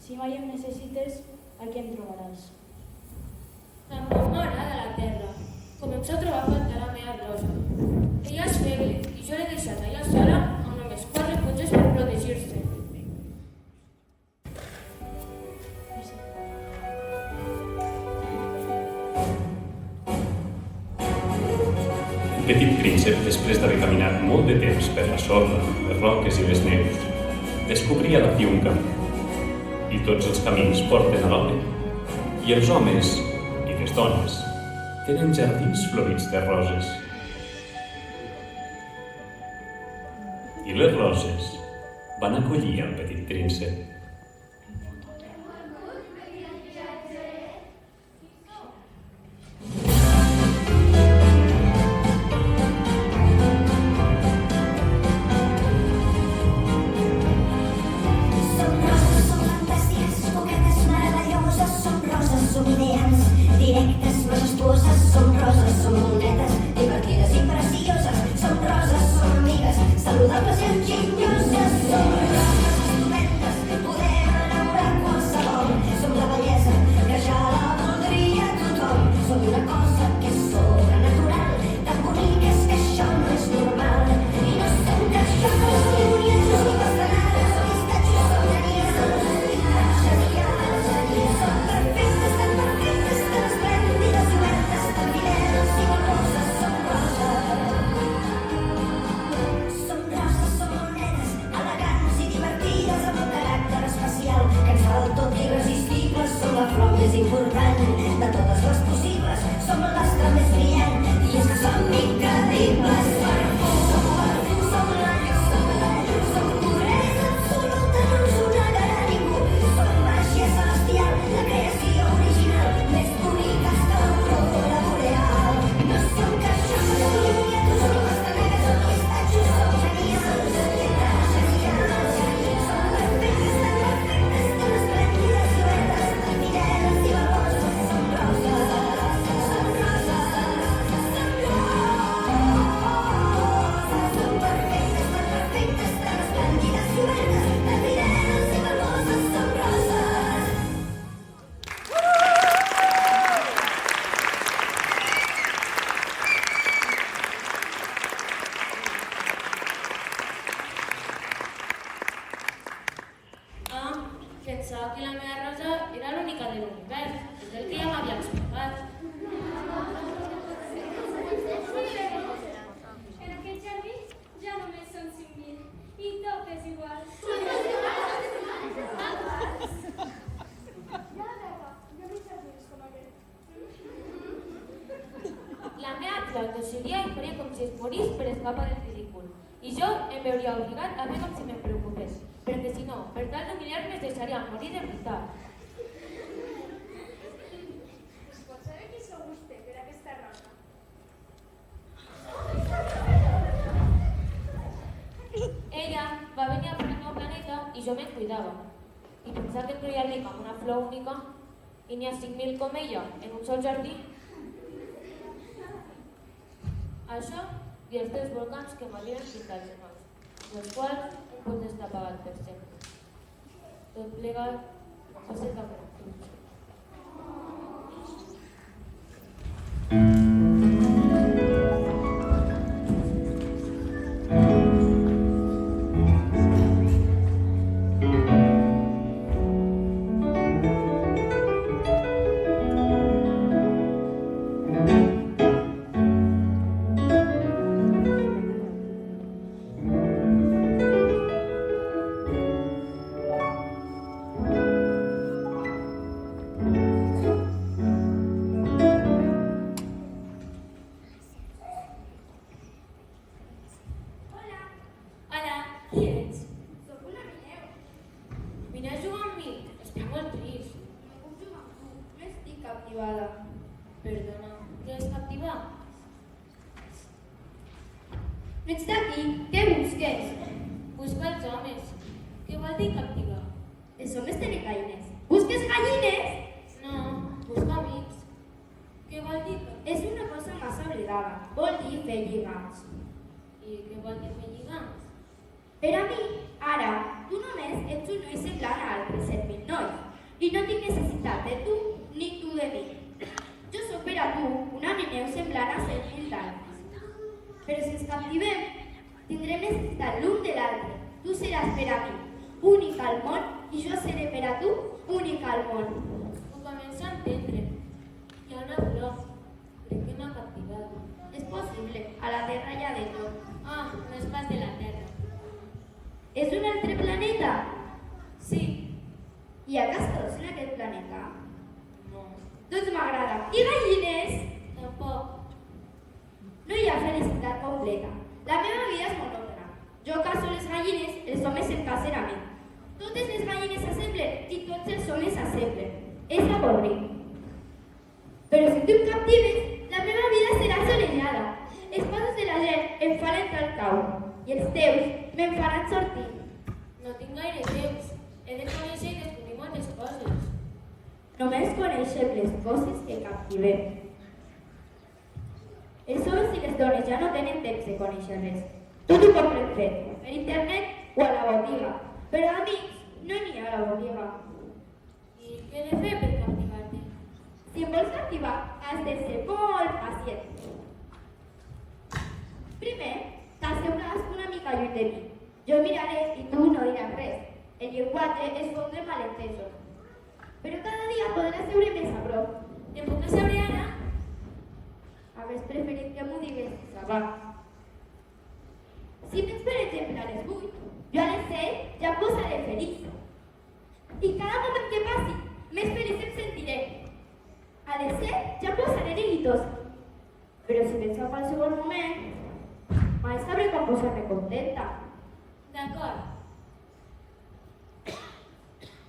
Si mai em necessites, aquí em trobaràs. A mi m'agrada la terra. Començo a trobar a faltar la meva rosa. Ella és feble i jo l'he deixat allà sola amb només 4 punxes per protegir-se. El petit príncep, després d'haver caminat molt de temps per la sorra, les roques i les neus, descobria la fi un camí. I tots els camins porten a l'home. I els homes i les dones tenen jardins florits de roses. I les roses van acollir el petit príncep. Pensava que la meva rosa era l'única de l'univers, és el que ja m'havia explicat. En aquest jardí ja només són 5.000 i tot és igual. Ja la terra, jo vull jardins com aquest. La meva flor tossiria i faria com si es morís per escapar del ridícul. I jo em veuria obligat a fer com si me'n preocupés, perquè si no, per tal d'humiliar-me es deixaria morir de veritat. Es pot saber qui sou vostè per aquesta rosa? Ella va venir al meu planeta i jo me'n cuidava. I pensar que em creia rica amb una flor única i n'hi ha 5.000 com ella en un sol jardí. Això i els 3 volcans que m'havien pintat els genolls, dels quals un pot estar apagat per sempre. Tot plegat va ser cap a la cruz. captivada. Perdona, què és captivar? No ets d'aquí, què busques? Busca els homes. Què vol dir captivar? Els homes tenen gallines. Busques gallines? No, busca amics. Què vol dir? És una cosa massa obligada. Vol dir fer lligams. I què vol dir fer lligams? Per a mi, ara, tu només ets un noi semblant a altres 7.000 nois. I no tinc necessitat de tu, ni tu de mi. Jo sóc per a tu una guineu semblant a 7.000 d'altres. Però si ens captivem, tindrem necessitat l'un de l'altre. Tu seràs per a mi, únic al món, i jo seré per a tu, únic al món. Ho començo a entendre. Hi ha una flor. Crec que m'ha captivat. És possible, a la Terra hi ha de tot. Ah, no és pas de la Terra. És un altre planeta? Sí. Hi ha cascadors en aquest planeta? No. Doncs m'agrada. I gallines? Tampoc. No hi ha felicitat completa. La meva vida és monòtona. Jo caso les gallines, els homes em casen a mi. Totes les gallines s'assemblen i tots els homes s'assemblen. És avorrit. Però si tu em captives, la meva vida serà assolellada. Els passos de la gent em fan entrar al cau i els teus me'n faran sortir. No tinc gaire temps. He de conèixer i descobrir moltes coses. Només coneixem les coses que captivem. Els homes i les dones ja no tenen temps de conèixer res. Tot ho poden fer, per internet o a la botiga. Però amics, no n'hi ha a la botiga. I què he de fer per captivar-te? Si em vols captivar, has de ser molt pacient. Primer, t'asseuràs una mica lluny de mi. Jo miraré i tu no diràs res. El llenguatge es fondre malentesos. Però cada dia podràs seure més a prop. Em puc asseure ara? Hagués preferit que m'ho diguessis abans. Si tens, per exemple, a les 8, jo a les 7 ja em posaré feliç. I cada moment que passi, més feliç em sentiré. A les 7 ja em posaré neguitós. Però si tens a qualsevol moment, mai sabré com posar-me contenta. D'acord.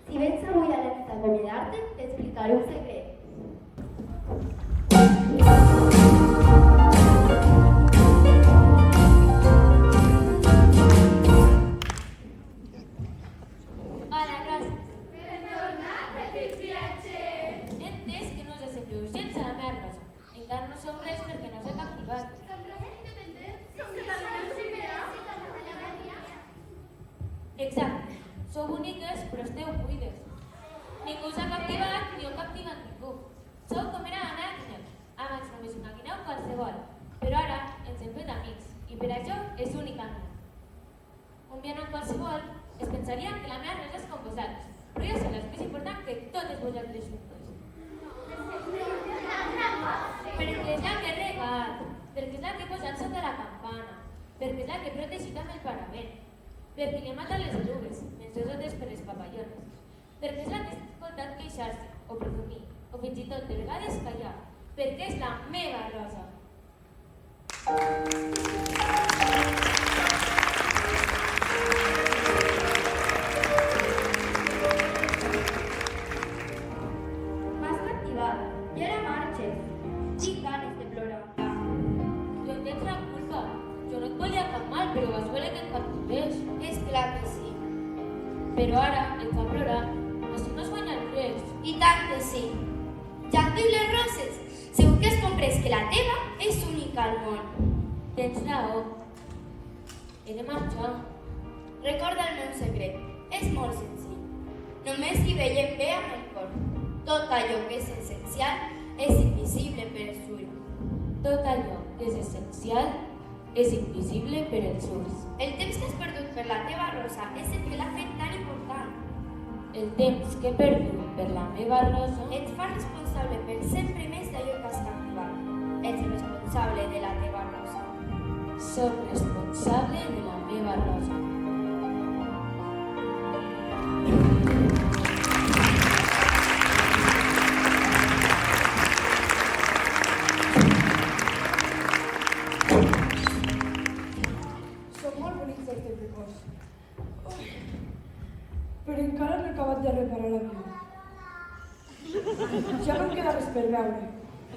Si vens avui a la nit a acomiadar-te, t'explicaré un secret. Hola, Rosa. Perdona, petit viatger. He entès que no us assembleu gens a la meva Rosa. Encara no sou res perquè no us he captivat. Exacte. Sou boniques, però esteu buides. Ningú us ha captivat ni heu captivat ningú. Sou com era la meva guineu. Abans només una guineu qualsevol. Però ara ens hem fet amics i per això és única en mi. Un vianant qualsevol es pensaria que la meva Rosa és com vosaltres, però jo soc la més important que totes vosaltres juntes. Perquè és la que he regat, perquè és la que he posat sota la campana, perquè és la que he protegit amb el paravent, perquè li he matat les erugues, menys les per les papallones, perquè és la que he escoltat queixar-se, o presumir, o fins i tot de vegades callar, perquè és la meva Rosa. M'has captivat i ara marxes. Tinc ganes de plorar. Tu en tens la culpa. Jo no et volia cap mal, però vas voler que et captivés. És clar que sí. Però ara et fa plorar. Així no es guanya res. I tant que sí. Llanto i les roses. Segur que has comprès que la teva és única al món. Tens raó. He de marxar. Recorda el meu secret. És molt senzill. Només hi veiem bé amb el cor. Tot allò que és essencial és invisible per els ulls. Tot allò que és essencial és invisible per els ulls. El temps que has perdut per la teva Rosa és el que l'ha fet tan important. El temps que he perdut per la meva Rosa Et fa responsable per sempre més d'allò que has captivat. Ets responsable de la teva Rosa. soc responsable de la meva Rosa. Són molt bonics els teus records. Però encara no he acabat de reparar l'avió. Ja no em queda res per veure.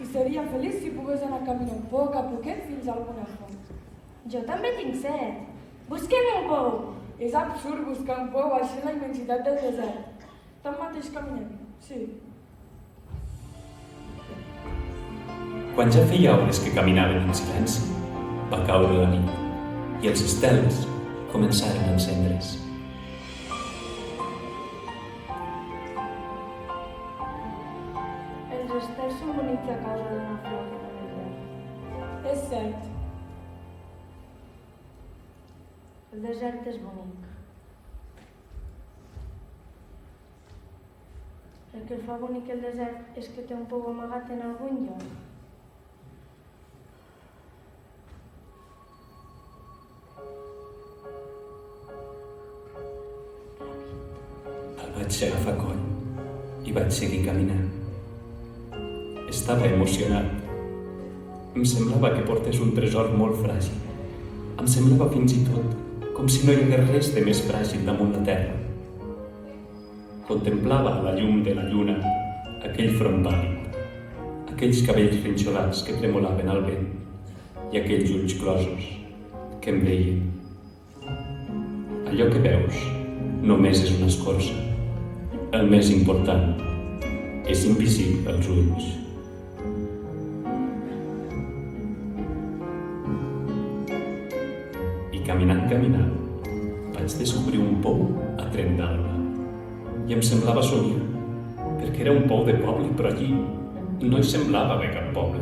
I seria feliç si pogués anar caminant poc a poquet fins a alguna font. Jo també tinc set. Busquem un pou. És absurd buscar un pou així en la immensitat del desert. Tanmateix caminem, sí. Quan ja feia hores que caminaven en silenci, va caure la nit i els estels començaren a encendre's. Els estels són bonics a causa d'una flor que no és verd. És cert. El desert és bonic. El que fa bonic el desert és que té un pou amagat en algun lloc. El vaig agafar coll i vaig seguir caminant. Estava emocionat. Em semblava que portés un tresor molt fràgil. Em semblava fins i tot com si no hi hagués res de més fràgil damunt la terra. Contemplava a la llum de la lluna aquell front pàl·lid, aquells cabells rinxolats que tremolaven al vent i aquells ulls closos que em veien. Allò que veus només és una escorça. El més important és invisible als ulls. I caminant, vaig descobrir un pou a Tren d'Alba. I em semblava somiar, perquè era un pou de poble, però allí no hi semblava haver cap poble.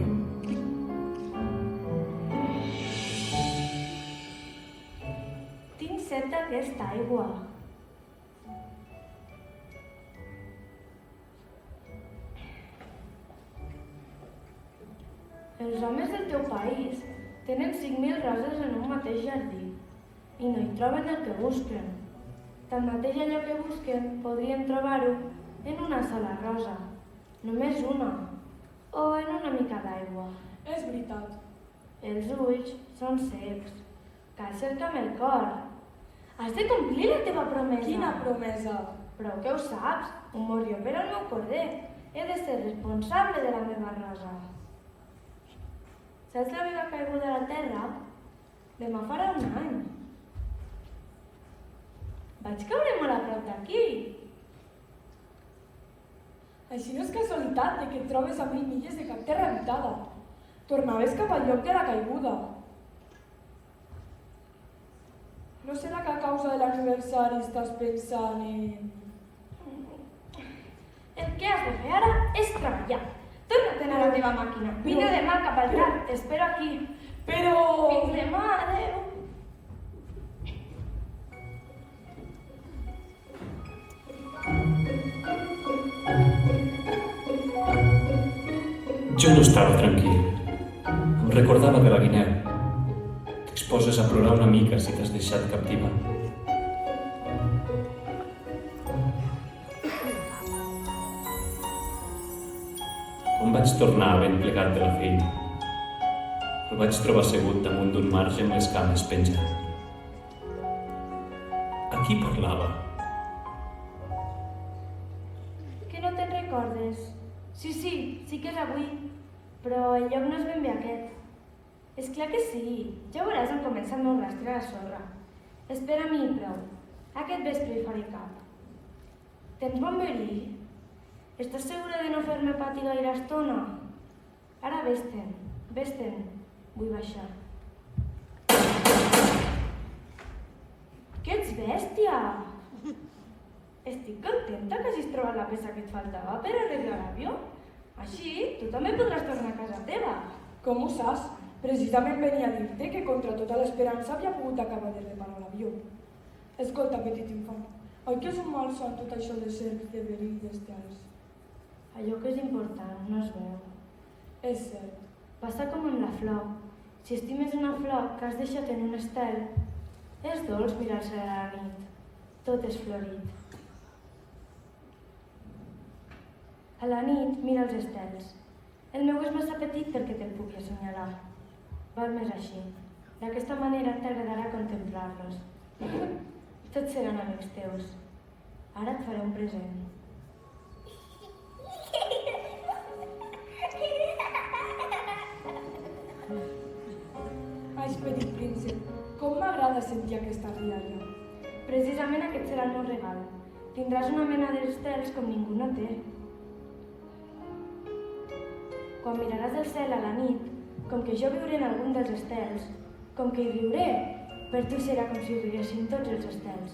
Tinc set d'aquesta aigua. Els homes del teu país tenen 5.000 roses en un mateix jardí i no hi troben el que busquen. Tanmateix allò que busquen podrien trobar-ho en una sola rosa, només una, o en una mica d'aigua. És veritat. Els ulls són cecs. Cal cercar amb el cor. Has de complir la teva promesa. Quina promesa? Prou que ho saps. Un morrió per al meu corder. He de ser responsable de la meva rosa. Saps la meva caiguda a la terra? Demà farà un any. Vaig caure molt a prop d'aquí. Així no és casualitat de que et trobes a 1.000 milles de cap terra habitada. Tornaves cap al lloc de la caiguda. No serà que a causa de l'aniversari estàs pensant en... El que has de fer ara és treballar. Torna-te'n a la teva màquina. Vine demà cap al camp. T'espero aquí. Però... Fins demà, adeu. Jo no estava tranquil. Em recordava de la guineu. T'exposes a plorar una mica si t'has deixat captivar. Quan vaig tornar ben plegat de la feina, el vaig trobar assegut damunt d'un marge amb les cames penjant. A qui parlava? Que no te'n recordes? Sí, sí que és avui, però el lloc no és ben bé aquest. És clar que sí, ja veuràs on comença el meu rastre a la sorra. Espera a mi i prou. Aquest vespre hi faré cap. Tens bon verí? Estàs segura de no fer-me patir gaire estona? Ara vés-te'n. Vull baixar. Que ets bèstia! Estic contenta que hagis trobat la peça que et faltava per arreglar l'avió. Així, tu també podràs tornar a casa teva. Com ho saps? Precisament venia a dir-te que contra tota l'esperança havia pogut acabar de reparar l'avió. Escolta, petit infant, oi que és un malson tot això de serps, de verí i d'estels? Allò que és important no es veu. És cert. Passa com amb la flor. Si estimes una flor que has deixat en un estel, és dolç mirar-se a la nit. Tot és florit. A la nit mira els estels. El meu és massa petit perquè te'l pugui assenyalar. Val més així. D'aquesta manera t'agradarà contemplar-los. Tots seran amics teus. Ara et faré un present. sentir aquesta rialla? Precisament aquest serà el meu regal. Tindràs una mena d'estels com ningú no té. Quan miraràs el cel a la nit, com que jo viuré en algun dels estels, com que hi riuré, per tu serà com si riessin tots els estels.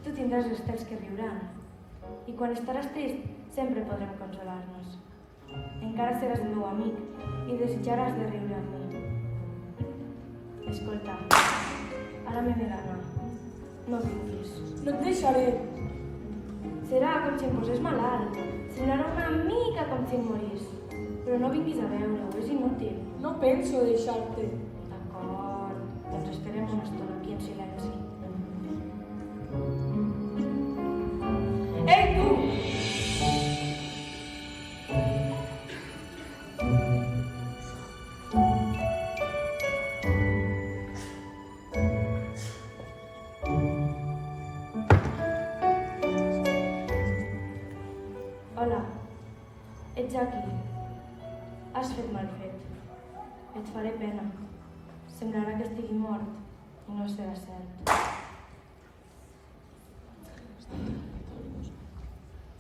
Tu tindràs estels que riuran. I quan estaràs trist, sempre podrem consolar-nos. Encara seràs el meu amic i desitjaràs de riure amb mi. Escolta, ara me n'he d'anar. No vinguis. No et deixaré. Serà com si em posés malalt. Semblarà una mica com si em morís. Però no vinguis a veure-ho, és inútil. No penso deixar-te. D'acord, doncs esperem una estona aquí en silenci. Ei, tu! Hola, ets aquí. Has fet mal fet. Et faré pena. Semblarà que estigui mort i no serà cert.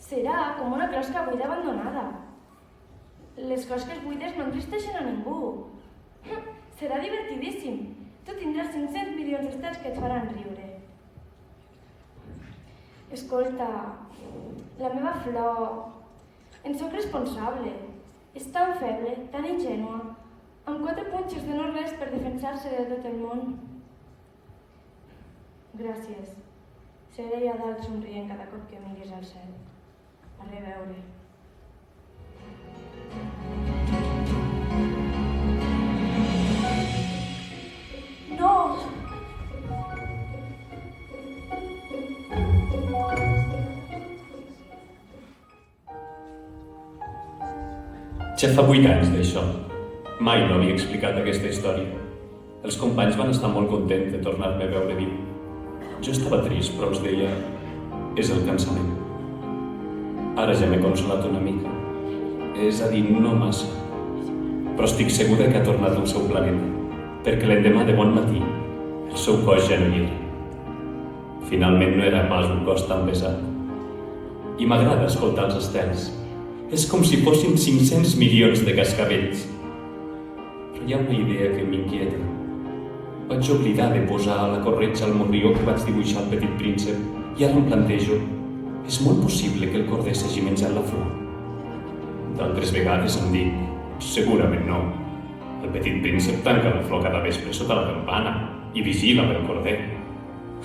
Serà com una closca buida abandonada. Les closques buides no entristeixen a ningú. Serà divertidíssim. Tu tindràs 500 milions d'estels que et faran riure. Escolta, la meva flor... En sóc responsable. És tan feble, tan ingènua, amb 4 punxes de no res per defensar-se de tot el món. Gràcies. Seré allà dalt somrient cada cop que miris al cel. A reveure. No! Ja fa 8 anys d'això. Mai no havia explicat aquesta història. Els companys van estar molt contents de tornar-me a veure viu. Jo estava trist, però els deia... És el cansament. Ara ja m'he consolat una mica. És a dir, no massa. Però estic segura que ha tornat al seu planeta, perquè l'endemà de bon matí el seu cos ja no hi era. Finalment no era pas un cos tan pesat. I m'agrada escoltar els estels. És com si fossin 500 milions de cascavells. Però hi ha una idea que m'inquieta. Vaig oblidar de posar a la corretja el morrió que vaig dibuixar al Petit Príncep i ara em plantejo, és molt possible que el corder s'hagi menjat la flor? D'altres vegades em dic, segurament no. El Petit Príncep tanca la flor cada vespre sota la campana i vigila pel corder.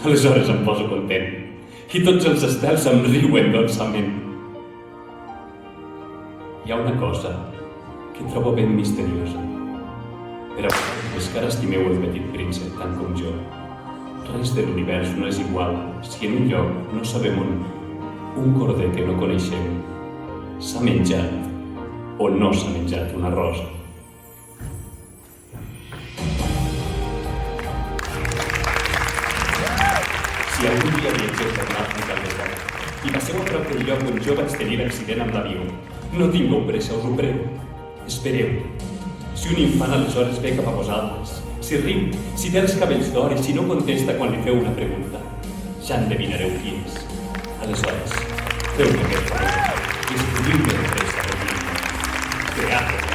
Aleshores em poso content i tots els estels em riuen dolçament. Hi ha una cosa que trobo ben misteriosa. Per a vosaltres que ara estimeu el Petit Príncep tant com jo, res de l'univers no és igual si en un lloc no sabem on un corder que no coneixem s'ha menjat o no s'ha menjat una rosa. Si algun dia viatgeu per l'Àfrica al desert i passeu a prop del lloc on jo vaig tenir accident amb l'avió, no tingueu pressa, us ho prego. Espereu. Si un infant aleshores ve cap a vosaltres, si riu, si té els cabells d'or i si no contesta quan li feu una pregunta, ja endevinareu qui és. Aleshores, feu-me aquest favor i escriviu-me de pressa per dir-me. Creat-ho.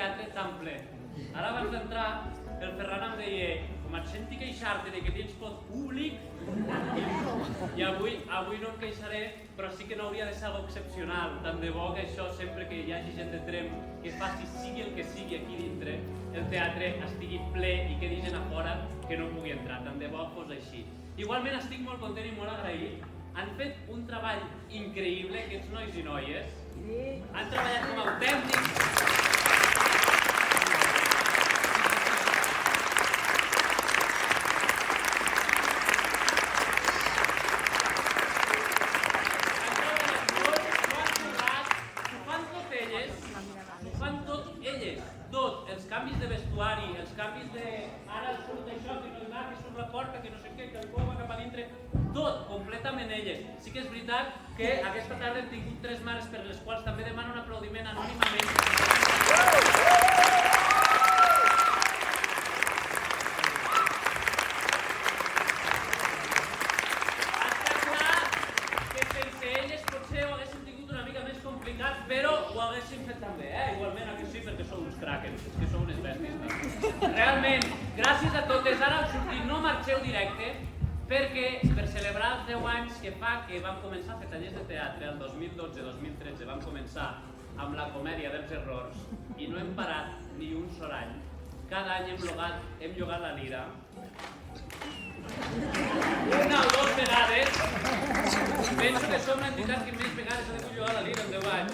teatre tan ple. Ara abans d'entrar, el Ferran em deia, com et senti queixar-te que tens pot públic, i avui no em queixaré, però sí que no hauria de ser algo excepcional. Tant de bo que això, sempre que hi hagi gent de Tremp, que faci sigui el que sigui aquí dintre, el teatre estigui ple i quedi gent a fora que no pugui entrar. Tant de bo fos així. Igualment estic molt content i molt agraït. Han fet un treball increïble, aquests nois i noies. Han treballat com autèntics. Canvis de vestuari, els canvis de... Ara surt això, que no hi va, que surt la porta, que no sé què, que el cova cap a dintre... Tot, completament elles. Sí que és veritat que aquesta tarda hem tingut 3 mares per les quals també demano un aplaudiment anònimament. Està clar que sense elles potser ho haguéssim tingut una mica més complicat, però ho haguéssim fet també, igualment aquí sí, perquè sou uns crackers, és que sou unes bèsties. Realment, gràcies a totes. Ara heu sortit, no marxeu directe, perquè per celebrar els 10 anys que fa que vam començar a fer tallers de teatre, el 2012-2013 vam començar amb la comèdia dels errors i no hem parat ni un sol any. Cada any hem llogat la lira. Una o 2 vegades. Penso que som l'entitat que més vegades ha de llogar la lira en 10 anys.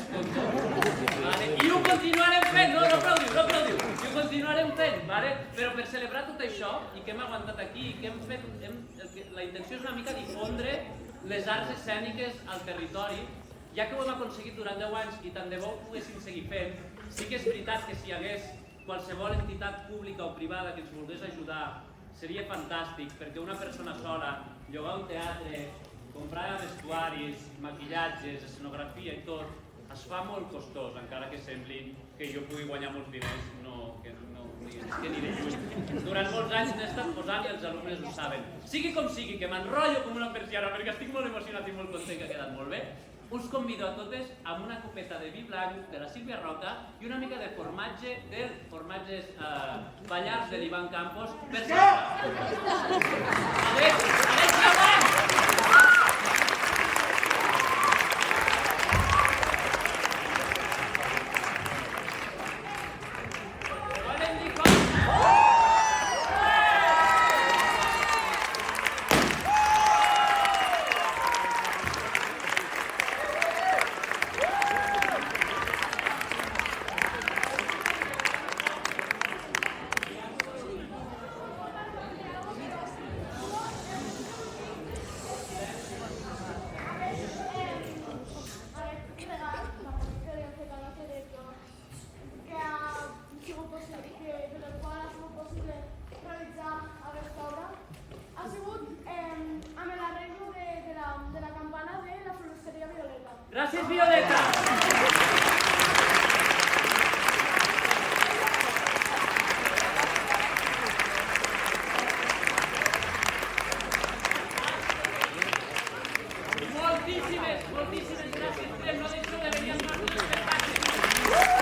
I ho continuarem fent, no aplaudiu. I ho continuarem fent, però per celebrar tot això i que hem aguantat aquí i que hem fet... La intenció és una mica difondre les arts escèniques al territori, ja que ho hem aconseguit durant 10 anys i tant de bo ho poguéssim seguir fent. Sí que és veritat que si hi hagués qualsevol entitat pública o privada que ens volgués ajudar, seria fantàstic, perquè una persona sola, llogar un teatre, comprar vestuaris, maquillatges, escenografia i tot, es fa molt costós, encara que sembli que jo pugui guanyar molts diners, que ni de lluny. Durant molts anys n'he estat posant i els alumnes ho saben. Sigui com sigui, que m'enrotllo com una persiana, perquè estic molt emocionat i molt content que ha quedat molt bé, us convido a totes amb una copeta de vi blanc de la Sílvia Roca i una mica de formatge del formatges Ballars de l'Ivan Campos per celebrar. Adéu, avant! Gràcies, Violeta! Moltíssimes gràcies, no deixeu de venir als nostres espectacles.